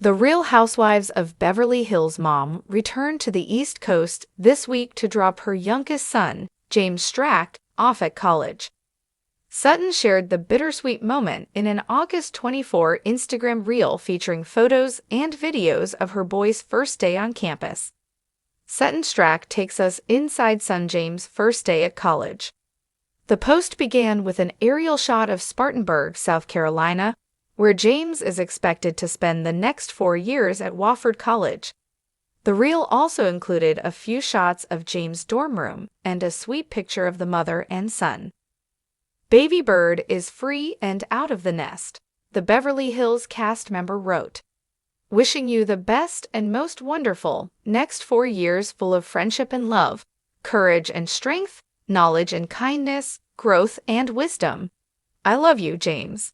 The Real Housewives of Beverly Hills mom returned to the East Coast this week to drop her youngest son, James Stracke, off at college. Sutton shared the bittersweet moment in an August 24 Instagram reel featuring photos and videos of her boy's first day on campus. Sutton Stracke takes us inside son James' first day at college. The post began with an aerial shot of Spartanburg, South Carolina, where James is expected to spend the next 4 years at Wofford College. The reel also included a few shots of James' dorm room and a sweet picture of the mother and son. "Baby Bird is free and out of the nest," the Beverly Hills cast member wrote. "Wishing you the best and most wonderful next 4 years full of friendship and love, courage and strength, knowledge and kindness, growth and wisdom. I love you, James."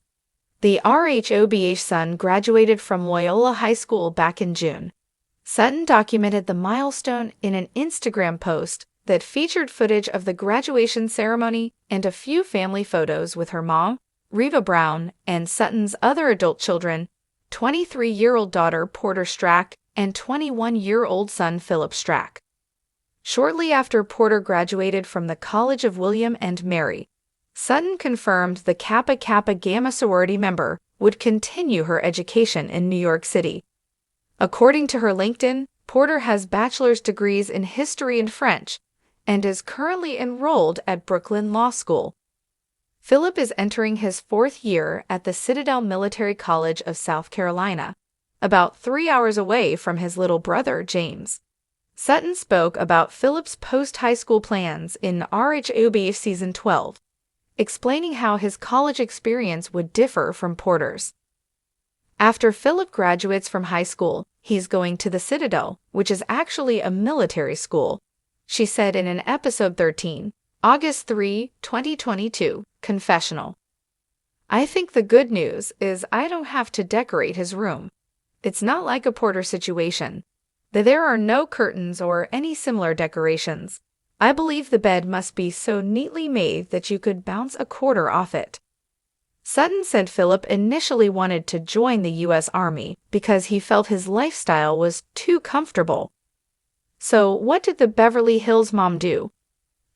The RHOBH son graduated from Loyola High School back in June. Sutton documented the milestone in an Instagram post that featured footage of the graduation ceremony and a few family photos with her mom, Reva Brown, and Sutton's other adult children, 23-year-old daughter Porter Stracke and 21-year-old son Philip Stracke. Shortly after Porter graduated from the College of William and Mary, Sutton confirmed the Kappa Kappa Gamma sorority member would continue her education in New York City. According to her LinkedIn, Porter has bachelor's degrees in history and French and is currently enrolled at Brooklyn Law School. Philip is entering his 4th year at the Citadel Military College of South Carolina, about 3 hours away from his little brother, James. Sutton spoke about Philip's post-high school plans in RHOBH Season 12, explaining how his college experience would differ from Porter's. After Philip graduates from high school, he's going to the Citadel, which is actually a military school, she said in an episode 13, August 3, 2022, confessional. "I think the good news is I don't have to decorate his room. It's not like a Porter situation. There are no curtains or any similar decorations. I believe the bed must be so neatly made that you could bounce a quarter off it." Sutton said Philip initially wanted to join the U.S. Army because he felt his lifestyle was too comfortable. So what did the Beverly Hills mom do?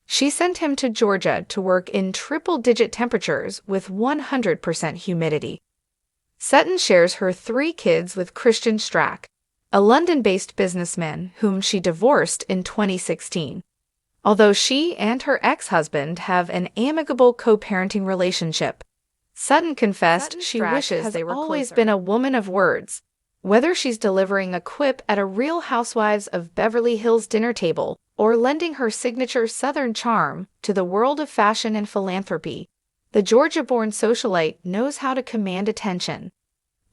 She sent him to Georgia to work in triple-digit temperatures with 100% humidity. Sutton shares her 3 kids with Christian Stracke, a London-based businessman whom she divorced in 2016. Although she and her ex-husband have an amicable co-parenting relationship, Sutton confessed she wishes they were always been a woman of words. Whether she's delivering a quip at a Real Housewives of Beverly Hills dinner table or lending her signature Southern charm to the world of fashion and philanthropy, the Georgia-born socialite knows how to command attention.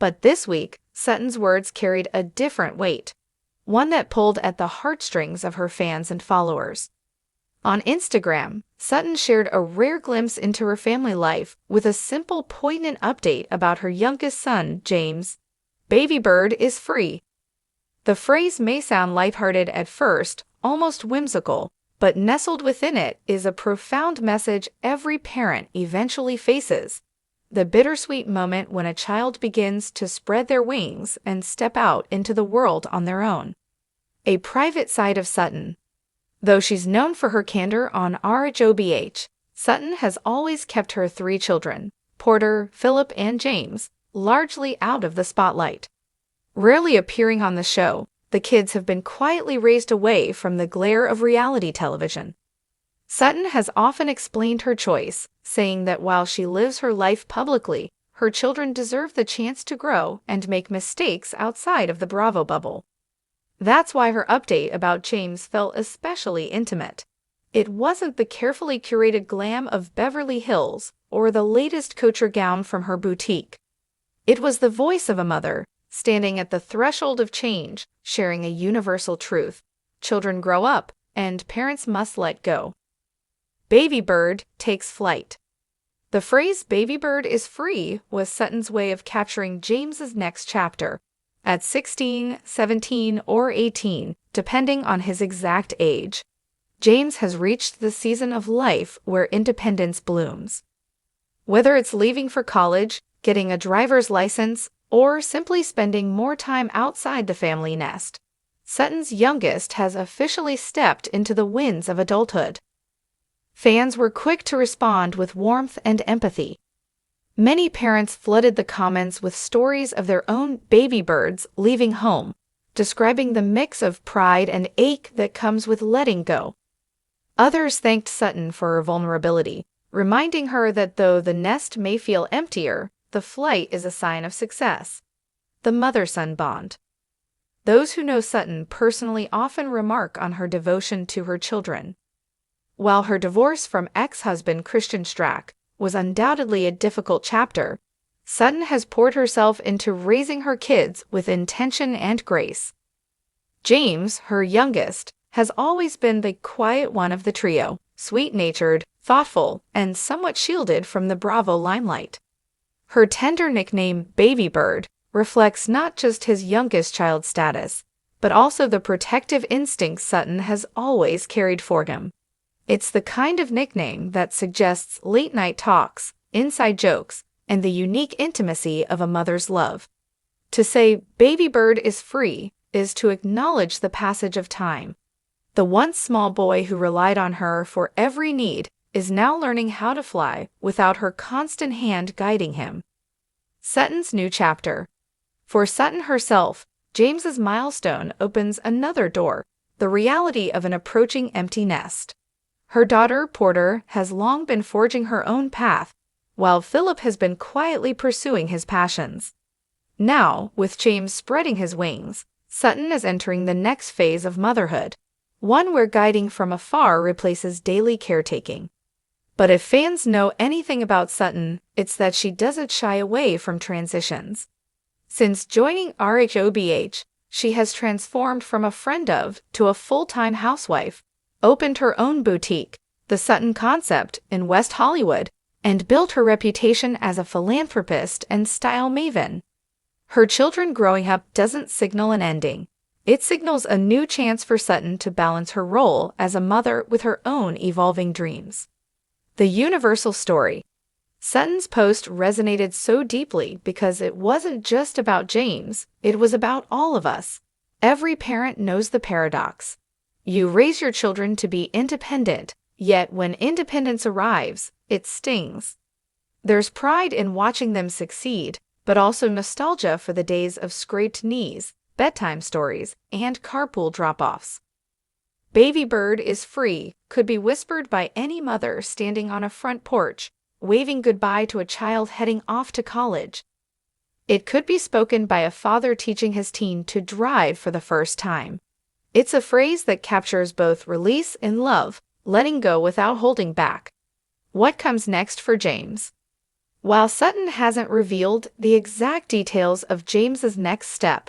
But this week, Sutton's words carried a different weight, one that pulled at the heartstrings of her fans and followers. On Instagram, Sutton shared a rare glimpse into her family life with a simple, poignant update about her youngest son, James. "Baby Bird is free." The phrase may sound lighthearted at first, almost whimsical, but nestled within it is a profound message every parent eventually faces: the bittersweet moment when a child begins to spread their wings and step out into the world on their own. A private side of Sutton. Though she's known for her candor on RHOBH, Sutton has always kept her 3 children, Porter, Philip, and James, largely out of the spotlight. Rarely appearing on the show, the kids have been quietly raised away from the glare of reality television. Sutton has often explained her choice, saying that while she lives her life publicly, her children deserve the chance to grow and make mistakes outside of the Bravo bubble. That's why her update about James felt especially intimate. It wasn't the carefully curated glam of Beverly Hills or the latest couture gown from her boutique. It was the voice of a mother, standing at the threshold of change, sharing a universal truth: children grow up, and parents must let go. Baby Bird takes flight. The phrase "baby bird is free" was Sutton's way of capturing James's next chapter. At 16, 17, or 18, depending on his exact age, James has reached the season of life where independence blooms. Whether it's leaving for college, getting a driver's license, or simply spending more time outside the family nest. Sutton's youngest has officially stepped into the winds of adulthood. Fans were quick to respond with warmth and empathy. Many parents flooded the comments with stories of their own baby birds leaving home, describing the mix of pride and ache that comes with letting go. Others thanked Sutton for her vulnerability, reminding her that though the nest may feel emptier, the flight is a sign of success. The mother-son bond. Those who know Sutton personally often remark on her devotion to her children. While her divorce from ex-husband Sutton Stracke was undoubtedly a difficult chapter, Sutton has poured herself into raising her kids with intention and grace. James, her youngest, has always been the quiet one of the trio, sweet-natured, thoughtful, and somewhat shielded from the Bravo limelight. Her tender nickname, Baby Bird, reflects not just his youngest child's status, but also the protective instincts Sutton has always carried for him. It's the kind of nickname that suggests late-night talks, inside jokes, and the unique intimacy of a mother's love. To say Baby Bird is free is to acknowledge the passage of time. The once small boy who relied on her for every need is now learning how to fly without her constant hand guiding him. Sutton's new chapter. For Sutton herself, James's milestone opens another door, the reality of an approaching empty nest. Her daughter, Porter, has long been forging her own path, while Philip has been quietly pursuing his passions. Now, with James spreading his wings, Sutton is entering the next phase of motherhood, one where guiding from afar replaces daily caretaking. But if fans know anything about Sutton, it's that she doesn't shy away from transitions. Since joining RHOBH, she has transformed from a friend of to a full-time housewife, opened her own boutique, the Sutton Concept, in West Hollywood, and built her reputation as a philanthropist and style maven. Her children growing up doesn't signal an ending. It signals a new chance for Sutton to balance her role as a mother with her own evolving dreams. The universal story. Sutton's post resonated so deeply because it wasn't just about James, it was about all of us. Every parent knows the paradox. You raise your children to be independent, yet when independence arrives, it stings. There's pride in watching them succeed, but also nostalgia for the days of scraped knees, bedtime stories, and carpool drop-offs. Baby Bird is free could be whispered by any mother standing on a front porch, waving goodbye to a child heading off to college. It could be spoken by a father teaching his teen to drive for the first time. It's a phrase that captures both release and love, letting go without holding back. What comes next for James? While Sutton hasn't revealed the exact details of James's next step,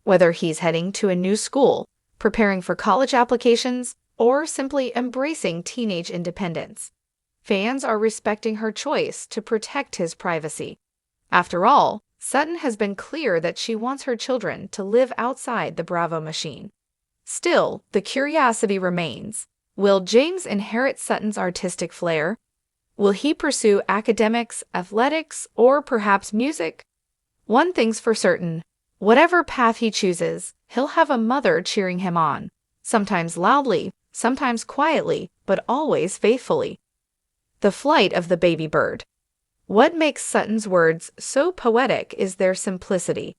whether he's heading to a new school, preparing for college applications, or simply embracing teenage independence, fans are respecting her choice to protect his privacy. After all, Sutton has been clear that she wants her children to live outside the Bravo machine. Still, the curiosity remains. Will James inherit Sutton's artistic flair? Will he pursue academics, athletics, or perhaps music? One thing's for certain. Whatever path he chooses, he'll have a mother cheering him on, sometimes loudly, sometimes quietly, but always faithfully. The flight of the baby bird. What makes Sutton's words so poetic is their simplicity.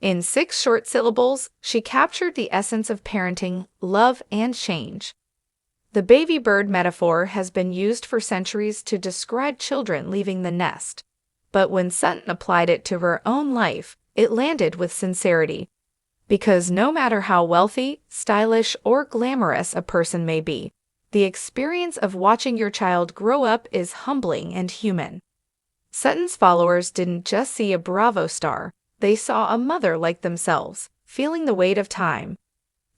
In 6 short syllables, she captured the essence of parenting, love, and change. The baby bird metaphor has been used for centuries to describe children leaving the nest. But when Sutton applied it to her own life, it landed with sincerity. Because no matter how wealthy, stylish, or glamorous a person may be, the experience of watching your child grow up is humbling and human. Sutton's followers didn't just see a Bravo star, they saw a mother like themselves, feeling the weight of time.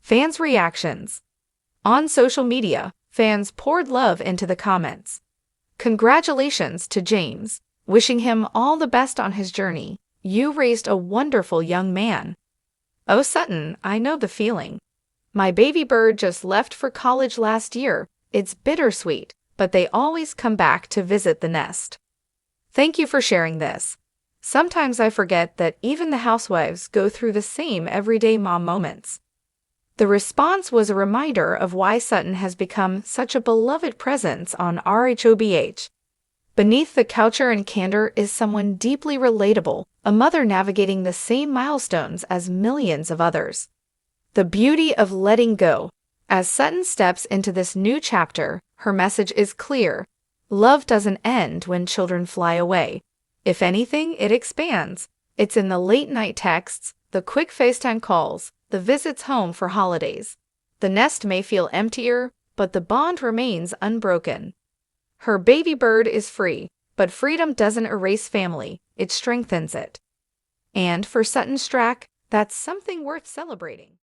Fans' reactions. On social media, fans poured love into the comments. Congratulations to James, wishing him all the best on his journey. You raised a wonderful young man. Oh Sutton, I know the feeling. My baby bird just left for college last year. It's bittersweet, but they always come back to visit the nest. Thank you for sharing this. Sometimes I forget that even the housewives go through the same everyday mom moments. The response was a reminder of why Sutton has become such a beloved presence on RHOBH. Beneath the culture and candor is someone deeply relatable, a mother navigating the same milestones as millions of others. The beauty of letting go. As Sutton steps into this new chapter, her message is clear. Love doesn't end when children fly away. If anything, it expands. It's in the late-night texts, the quick FaceTime calls, the visits home for holidays. The nest may feel emptier, but the bond remains unbroken. Her baby bird is free, but freedom doesn't erase family, it strengthens it. And for Sutton Stracke, that's something worth celebrating.